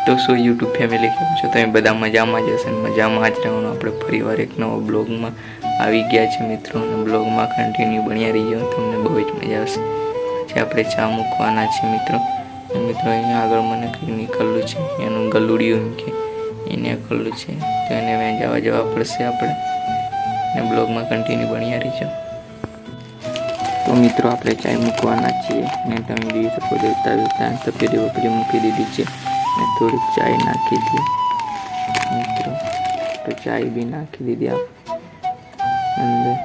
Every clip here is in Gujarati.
તો શું યુટ્યુબ ફેમિલી કેમ છો? તમે બધા મજામાં જ હશે ને મજામાં જ રહેવાનું. આપણે ફરીવાર એક નવો બ્લોગમાં આવી ગયા છે મિત્રો, અને બ્લોગમાં કન્ટિન્યુ બન્યા રહીજો, તમને બહુ જ મજા આવશે. આજે આપણે ચા મૂકવાના છે મિત્રો. મિત્રો અહીંયા આગળ મને કંઈક નીકળલું છે, એનું ગલુડિયું એમ કે એને ખુલ્લું છે, તો એને મેં જવા પડશે આપણે, અને બ્લોગમાં કન્ટિન્યુ બન્યા રહીજો. તો મિત્રો આપણે ચાય મૂકવાના છીએ, અને તમે જોઈ શકો છો ત્યાં તપેલી વપેલી મૂકી દીધી છે, અને થોડીક ચાય નાખી દઈએ મિત્રો. તો ચાય બી નાખી દીધી અંદર,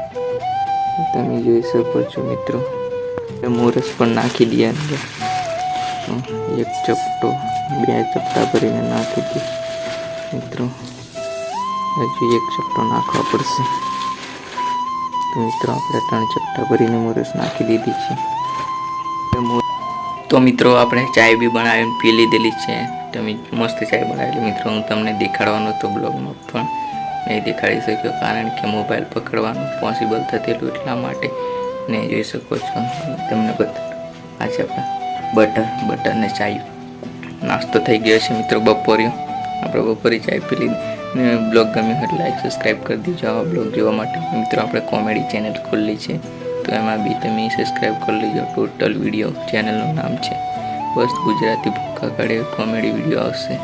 તમે જોઈ શકો છો મિત્રો. મોરસ પણ નાખી દઈએ અંદર, એક ચપટો 2 ચપટા ભરીને નાખી દઈએ મિત્રો. હજુ એક ચપટો નાખવા પડશે. તો મિત્રો આપણે 3 ચપટા ભરીને મોરસ નાખી દીધી છે. તો મિત્રો આપણે ચાય બી બનાવીને પી લીધેલી છે. તમે મસ્ત ચાય બનાવેલી મિત્રો. હું તમને દેખાડવાનો તો બ્લોગમાં પણ નહીં દેખાડી શક્યો, કારણ કે મોબાઈલ પકડવાનું પોસિબલ થયેલું એટલા માટે નહીં જોઈ શકો છો. તમને આ છે બટર ને ચાય નાસ્તો થઈ ગયો છે મિત્રો. આપણે બપોરે ચાય પી લીધી. ને બ્લોગ ગમ્યો હોય લાઈક સબસ્ક્રાઈબ કરી દીજો આવા બ્લોગ જોવા માટે. મિત્રો આપણે કોમેડી ચેનલ ખોલી છે, તો એમાં બી તમે સબસ્ક્રાઈબ કરી લેજો. ટોટલ વિડીયો ચેનલનું નામ છે બસ ગુજરાતી ભૂક્કા કાઢે કોમેડી વિડીયો આવશે.